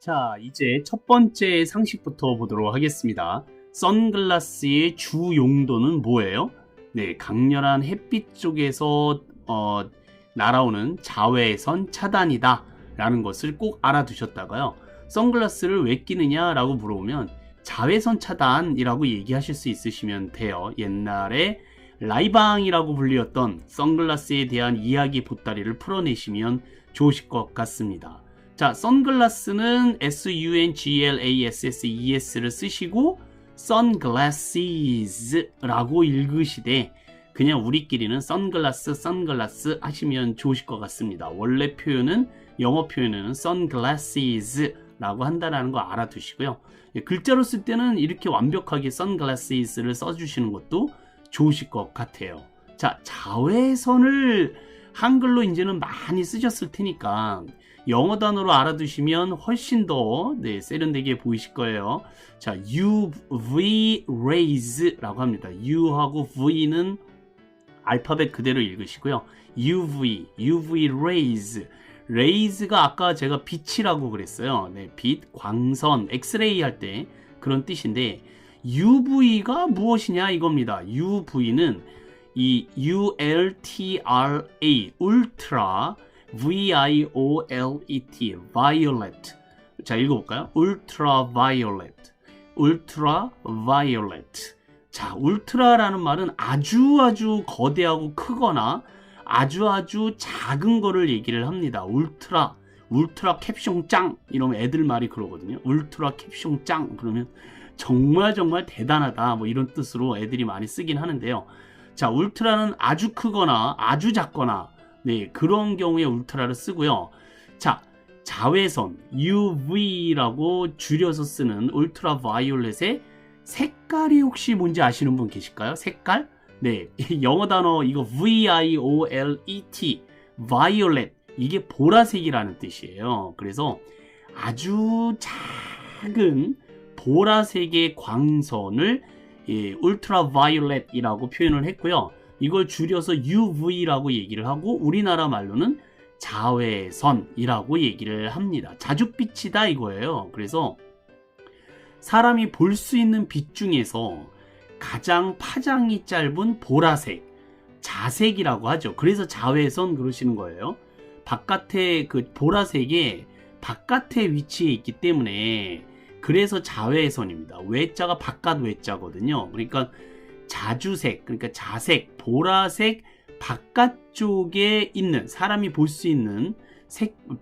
자, 이제 첫 번째 상식부터 보도록 하겠습니다. 선글라스의 주 용도는 뭐예요? 네, 강렬한 햇빛 쪽에서 날아오는 자외선 차단이다 라는 것을 꼭 알아두셨다가요. 선글라스를 왜 끼느냐 라고 물어보면 자외선 차단이라고 얘기하실 수 있으시면 돼요. 옛날에 라이방이라고 불리었던 선글라스에 대한 이야기 보따리를 풀어내시면 좋으실 것 같습니다. 자, 선글라스는 sunglasses를 쓰시고 sunglasses라고 읽으시되 그냥 우리끼리는 선글라스 하시면 좋으실 것 같습니다. 원래 표현은 영어 표현은 sunglasses라고 한다는 거 알아두시고요. 글자로 쓸 때는 이렇게 완벽하게 sunglasses를 써주시는 것도 좋으실 것 같아요. 자, 자외선을 한글로 이제는 많이 쓰셨을 테니까 영어 단어로 알아두시면 훨씬 더 세련되게 보이실 거예요. 자, UV rays라고 합니다. U하고 V는 알파벳 그대로 읽으시고요. UV rays. rays가 아까 제가 빛이라고 그랬어요. 네, 빛, 광선, 엑스레이 할 때 그런 뜻인데 UV가 무엇이냐 이겁니다. UV는 이 ULTRA, 울트라, VIOLET, violet. 자, 읽어볼까요? ultraviolet. 자, 울트라라는 말은 아주 거대하고 크거나 아주 작은 거를 얘기를 합니다. 울트라 캡숑 짱 이러면 애들 말이 그러거든요. 울트라 캡숑 짱 그러면 정말 대단하다 뭐 이런 뜻으로 애들이 많이 쓰긴 하는데요. 자, 울트라는 아주 크거나 아주 작거나 그런 경우에 울트라를 쓰고요. 자, 자외선 UV라고 줄여서 쓰는 울트라바이올렛의 색깔이 혹시 뭔지 아시는 분 계실까요? 색깔? 네, 영어 단어 이거 VIOLET, violet, 이게 보라색이라는 뜻이에요. 그래서 아주 작은 보라색의 광선을 울트라바이올렛이라고 표현을 했고요. 이걸 줄여서 UV라고 얘기를 하고 우리나라 말로는 자외선이라고 얘기를 합니다. 자줏빛이다 이거예요. 그래서 사람이 볼 수 있는 빛 중에서 가장 파장이 짧은 보라색, 자색이라고 하죠. 그래서 자외선 그러시는 거예요. 바깥에 그 보라색에 바깥에 위치해 있기 때문에 그래서 자외선입니다. 외자가 바깥 외자거든요. 그러니까 자주색, 그러니까 자색, 보라색 바깥쪽에 있는 사람이 볼 수 있는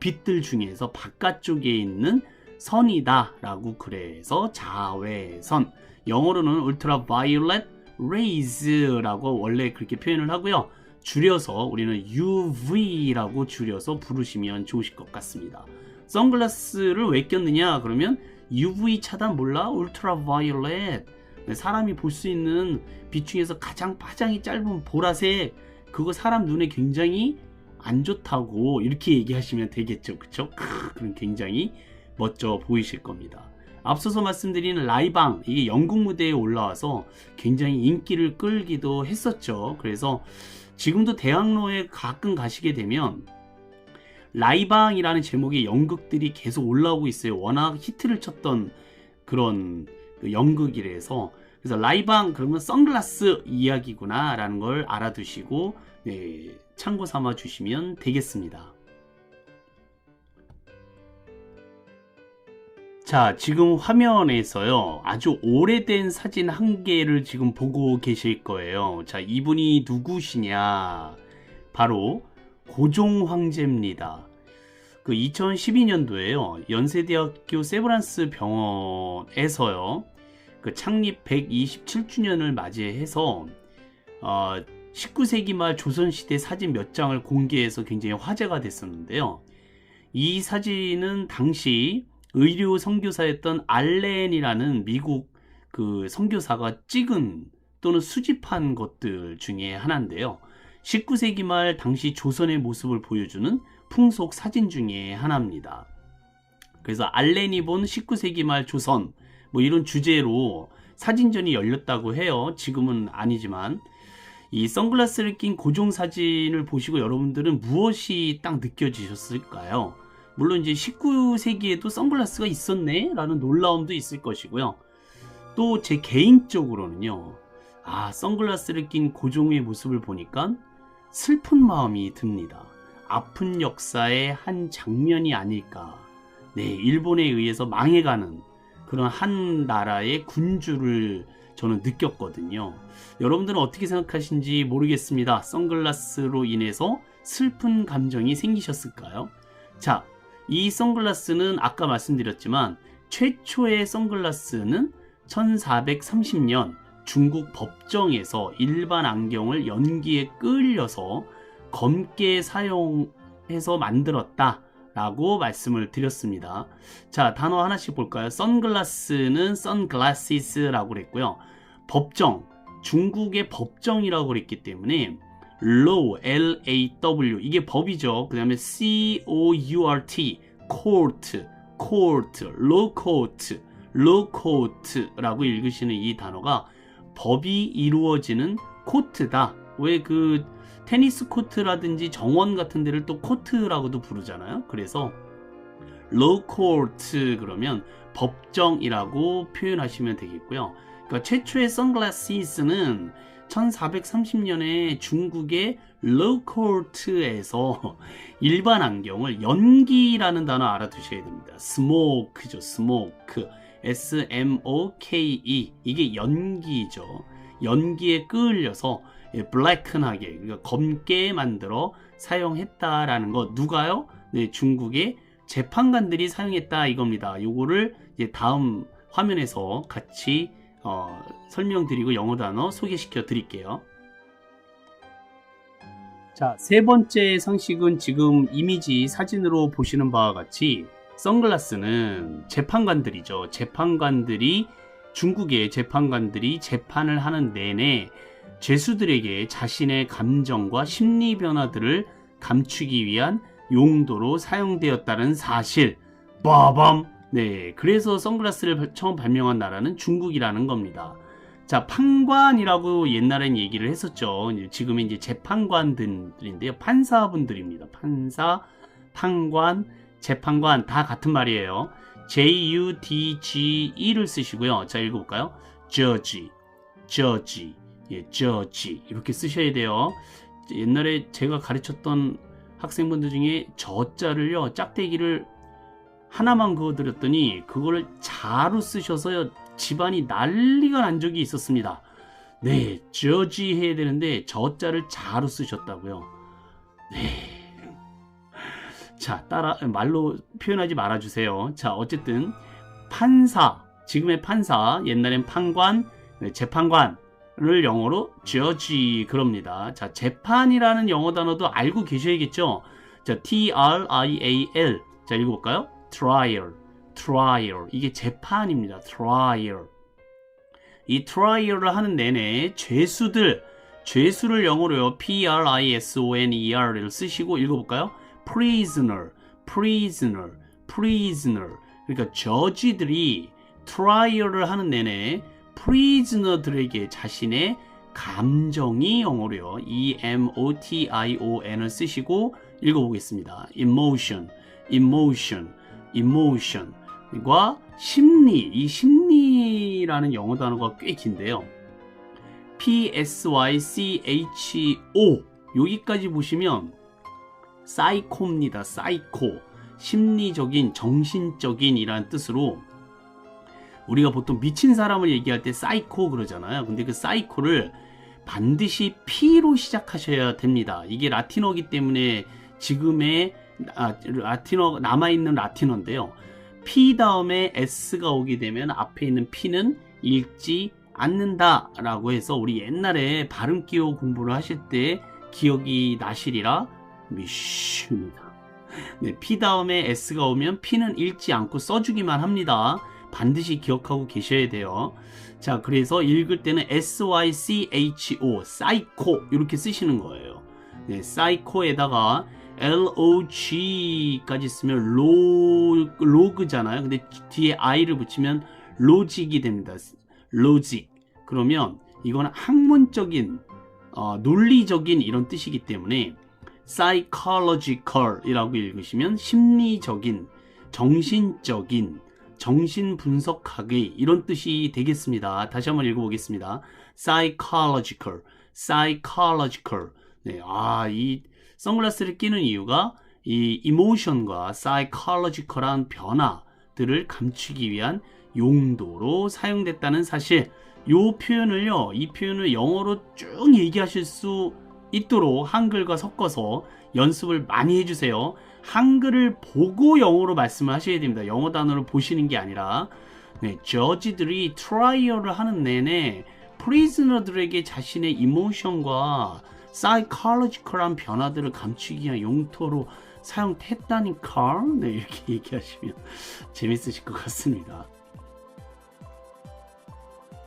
빛들 중에서 바깥쪽에 있는 선이다 라고 그래서 자외선, 영어로는 ultraviolet rays라고 원래 그렇게 표현을 하고요. 줄여서 우리는 UV라고 줄여서 부르시면 좋으실 것 같습니다. 선글라스를 왜 꼈느냐 그러면 UV 차단 몰라? ultraviolet, 사람이 볼 수 있는 빛 중에서 가장 파장이 짧은 보라색, 그거 사람 눈에 굉장히 안 좋다고 이렇게 얘기하시면 되겠죠. 그쵸? 그럼 굉장히 멋져 보이실 겁니다. 앞서서 말씀드린 라이방, 이게 영국 무대에 올라와서 굉장히 인기를 끌기도 했었죠. 그래서 지금도 대학로에 가끔 가시게 되면 라이방이라는 제목의 연극들이 계속 올라오고 있어요. 워낙 히트를 쳤던 그런 연극이라서. 그래서 라이방 그러면 선글라스 이야기구나 라는 걸 알아두시고 참고 삼아 주시면 되겠습니다. 자, 지금 화면에서요 아주 오래된 사진 한 개를 지금 보고 계실 거예요. 자, 이분이 누구시냐, 바로 고종 황제입니다. 그 2012년도에요 연세대학교 세브란스 병원에서요 그 창립 127주년을 맞이해서 19세기 말 조선시대 사진 몇 장을 공개해서 굉장히 화제가 됐었는데요. 이 사진은 당시 의료 선교사였던 알렌이라는 미국 그 선교사가 찍은 또는 수집한 것들 중에 하나인데요. 19세기 말 당시 조선의 모습을 보여주는 풍속 사진 중에 하나입니다. 그래서 알렌이 본 19세기 말 조선 뭐 이런 주제로 사진전이 열렸다고 해요. 지금은 아니지만 이 선글라스를 낀 고종 사진을 보시고 여러분들은 무엇이 딱 느껴지셨을까요? 물론 이제 19세기에도 선글라스가 있었네 라는 놀라움도 있을 것이고요. 또 제 개인적으로는요, 선글라스를 낀 고종의 모습을 보니까 슬픈 마음이 듭니다. 아픈 역사의 한 장면이 아닐까. 네, 일본에 의해서 망해가는 그런 한 나라의 군주를 저는 느꼈거든요. 여러분들은 어떻게 생각하신지 모르겠습니다. 선글라스로 인해서 슬픈 감정이 생기셨을까요? 자, 이 선글라스는 아까 말씀드렸지만 최초의 선글라스는 1430년 중국 법정에서 일반 안경을 연기에 끌려서 검게 사용해서 만들었다 라고 말씀을 드렸습니다. 자, 단어 하나씩 볼까요? 선글라스는 sunglasses라고 그랬고요. 법정, 중국의 법정이라고 그랬기 때문에 law, L-A-W, 이게 법이죠. 그 다음에 C-O-U-R-T, court, law court라고 읽으시는 이 단어가 법이 이루어지는 코트다. 왜 그 테니스 코트라든지 정원 같은 데를 또 코트라고도 부르잖아요. 그래서 law court 그러면 법정이라고 표현하시면 되겠고요. 그러니까 최초의 선글라스는 1430년에 중국의 law court에서 일반 안경을, 연기라는 단어 알아두셔야 됩니다. smoke죠, smoke. S-M-O-K-E, 이게 연기죠. 연기에 끌려서 블랙큰하게, 그러니까 검게 만들어 사용했다라는 거. 누가요? 네, 중국의 재판관들이 사용했다 이겁니다. 요거를 이제 다음 화면에서 같이 설명드리고 영어 단어 소개시켜 드릴게요. 자, 세 번째 상식은 지금 이미지 사진으로 보시는 바와 같이 선글라스는 재판관들이죠. 중국의 재판관들이 재판을 하는 내내 죄수들에게 자신의 감정과 심리 변화들을 감추기 위한 용도로 사용되었다는 사실. 빠밤! 네, 그래서 선글라스를 처음 발명한 나라는 중국이라는 겁니다. 자, 판관이라고 옛날엔 얘기를 했었죠. 지금은 이제 재판관들인데요. 판사분들입니다. 판사, 판관, 재판관 다 같은 말이에요. J-U-D-G-E를 쓰시고요. 자, 읽어볼까요? Judge, judge 이렇게 쓰셔야 돼요. 옛날에 제가 가르쳤던 학생분들 중에 저자를요, 짝대기를 하나만 그어드렸더니 그걸 자로 쓰셔서 집안이 난리가 난 적이 있었습니다. 네, judge 해야 되는데 저자를 자로 쓰셨다고요. 네. 자, 말로 표현하지 말아주세요. 자, 어쨌든 판사, 지금의 판사, 옛날엔 판관, 재판관을 영어로 judge 그럽니다. 자, 재판이라는 영어 단어도 알고 계셔야겠죠. 자, T-R-I-A-L. 자, 읽어볼까요? trial, 이게 재판입니다. trial. 이 trial을 하는 내내 죄수를 영어로요, P-R-I-S-O-N-E-R을 쓰시고 읽어볼까요? prisoner. 그러니까 저지들이 트라이얼을 하는 내내 prisoner들에게 자신의 감정이 영어로요, E-M-O-T-I-O-N을 쓰시고 읽어보겠습니다. emotion과 심리, 이 심리라는 영어 단어가 꽤 긴데요. P-S-Y-C-H-O, 여기까지 보시면 사이코입니다. 사이코. 심리적인, 정신적인 이라는 뜻으로 우리가 보통 미친 사람을 얘기할 때 사이코 그러잖아요. 근데 그 사이코를 반드시 P로 시작하셔야 됩니다. 이게 라틴어이기 때문에 지금의 남아있는 라틴어인데요. P 다음에 S가 오게 되면 앞에 있는 P는 읽지 않는다 라고 해서 우리 옛날에 발음 기호 공부를 하실 때 기억이 나시리라 미슈입니다. 네, P 다음에 S가 오면 P는 읽지 않고 써주기만 합니다. 반드시 기억하고 계셔야 돼요. 자, 그래서 읽을 때는 S-Y-C-H-O, 사이코 이렇게 쓰시는 거예요. 네, 사이코에다가 L-O-G까지 쓰면 로그잖아요. 근데 뒤에 I를 붙이면 로직이 됩니다. 로직. 그러면 이건 학문적인, 논리적인 이런 뜻이기 때문에 psychological이라고 읽으시면 심리적인, 정신적인, 정신분석학의 이런 뜻이 되겠습니다. 다시 한번 읽어보겠습니다. psychological, psychological. 네, 이 선글라스를 끼는 이유가 이 emotion과 psychological한 변화들을 감추기 위한 용도로 사용됐다는 사실. 이 표현을 영어로 쭉 얘기하실 수 있도록 한글과 섞어서 연습을 많이 해주세요. 한글을 보고 영어로 말씀을 하셔야 됩니다. 영어 단어를 보시는 게 아니라. 네, 저지들이 트라이얼을 하는 내내 프리즈너들에게 자신의 이모션과 사이콜로지컬한 변화들을 감추기 위한 용도로 사용했다니까. 네, 이렇게 얘기하시면 재밌으실 것 같습니다.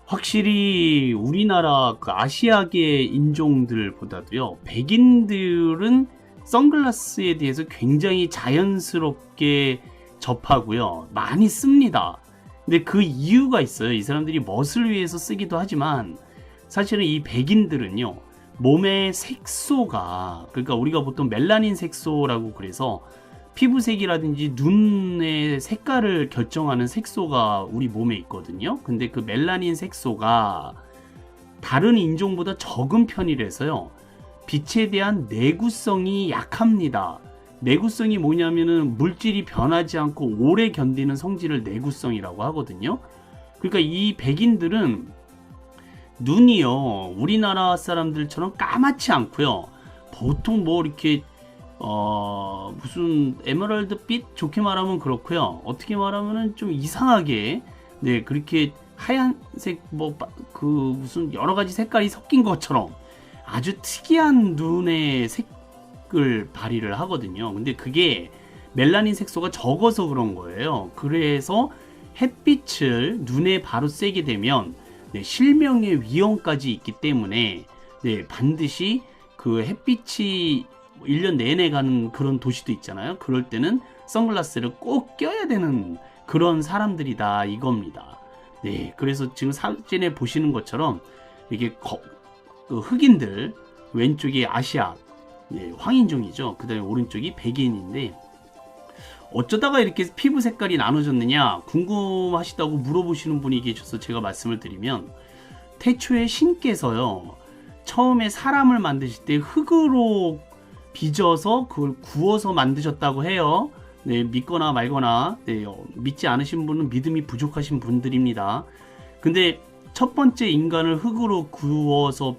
확실히 우리나라 그 아시아계 인종들보다도요, 백인들은 선글라스에 대해서 굉장히 자연스럽게 접하고요, 많이 씁니다. 근데 그 이유가 있어요. 이 사람들이 멋을 위해서 쓰기도 하지만 사실은 이 백인들은요, 몸의 색소가, 그러니까 우리가 보통 멜라닌 색소라고 그래서 피부색이라든지 눈의 색깔을 결정하는 색소가 우리 몸에 있거든요. 근데 그 멜라닌 색소가 다른 인종보다 적은 편이라서요, 빛에 대한 내구성이 약합니다. 내구성이 뭐냐면은 물질이 변하지 않고 오래 견디는 성질을 내구성이라고 하거든요. 그러니까 이 백인들은 눈이요, 우리나라 사람들처럼 까맣지 않고요, 보통 뭐 이렇게 무슨 에메랄드빛, 좋게 말하면 그렇고요, 어떻게 말하면은 좀 이상하게, 네, 그렇게 하얀색 그 무슨 여러 가지 색깔이 섞인 것처럼 아주 특이한 눈의 색을 발휘를 하거든요. 근데 그게 멜라닌 색소가 적어서 그런 거예요. 그래서 햇빛을 눈에 바로 쐬게 되면, 네, 실명의 위험까지 있기 때문에, 네, 반드시 그 햇빛이 1년 내내 가는 그런 도시도 있잖아요. 그럴 때는 선글라스를 꼭 껴야 되는 그런 사람들이다, 이겁니다. 네, 그래서 지금 사진에 보시는 것처럼 이게 그 흑인들, 왼쪽이 아시아, 네, 황인종이죠. 그 다음에 오른쪽이 백인인데, 어쩌다가 이렇게 피부 색깔이 나눠졌느냐 궁금하시다고 물어보시는 분이 계셔서 제가 말씀을 드리면, 태초에 신께서요, 처음에 사람을 만드실 때 흙으로 빚어서 그걸 구워서 만드셨다고 해요. 네, 믿거나 말거나, 네, 믿지 않으신 분은 믿음이 부족하신 분들입니다. 근데 첫 번째 인간을 흙으로 구워서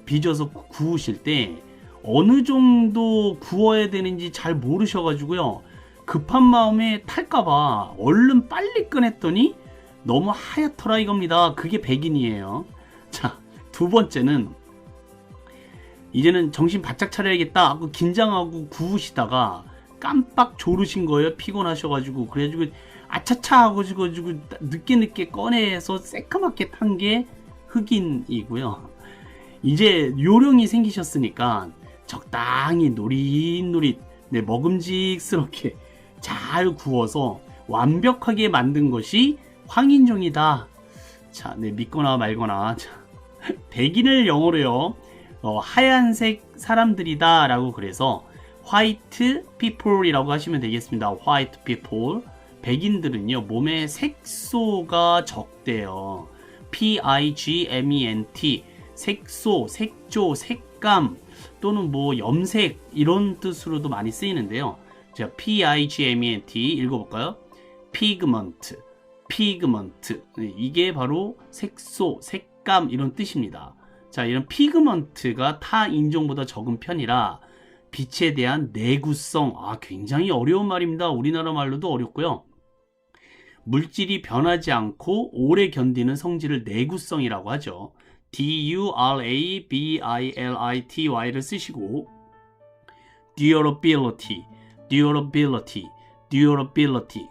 빚어서 구우실 때 어느 정도 구워야 되는지 잘 모르셔가지고요, 급한 마음에 탈까봐 얼른 빨리 꺼냈더니 너무 하얗더라, 이겁니다. 그게 백인이에요. 자, 두 번째는 이제는 정신 바짝 차려야겠다 하고 긴장하고 구우시다가 깜빡 졸으신 거예요. 피곤하셔가지고. 그래가지고 아차차 하고 늦게 꺼내서 새까맣게 탄 게 흑인이고요. 이제 요령이 생기셨으니까 적당히 노릿노릿, 네, 먹음직스럽게 잘 구워서 완벽하게 만든 것이 황인종이다. 자, 네, 믿거나 말거나. 자, 백인을 영어로요, 하얀색 사람들이다 라고, 그래서 white people이라고 하시면 되겠습니다. white people. 백인들은요, 몸에 색소가 적대요. pigment, 색소, 색조, 색감, 또는 뭐 염색, 이런 뜻으로도 많이 쓰이는데요. 자, pigment 읽어볼까요? pigment, pigment. 이게 바로 색소, 색감, 이런 뜻입니다. 자, 이런 피그먼트가 타 인종보다 적은 편이라 빛에 대한 내구성, 굉장히 어려운 말입니다. 우리나라 말로도 어렵고요. 물질이 변하지 않고 오래 견디는 성질을 내구성이라고 하죠. durability를 쓰시고, durability.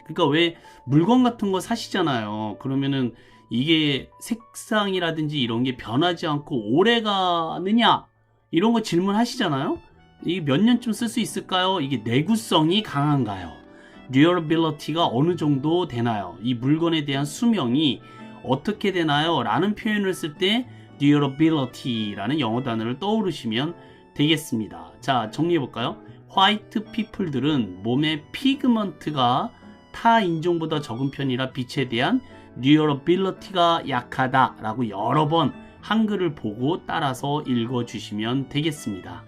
그러니까 왜 물건 같은 거 사시잖아요. 그러면은 이게 색상이라든지 이런 게 변하지 않고 오래 가느냐, 이런 거 질문하시잖아요. 이게 몇 년쯤 쓸 수 있을까요? 이게 내구성이 강한가요? durability가 어느 정도 되나요? 이 물건에 대한 수명이 어떻게 되나요? 라는 표현을 쓸 때 durability라는 영어 단어를 떠오르시면 되겠습니다. 자, 정리해볼까요? 화이트 피플들은 몸의 피그먼트가 타 인종보다 적은 편이라 빛에 대한 뉴러빌리티가 약하다 라고 여러 번 한글을 보고 따라서 읽어주시면 되겠습니다.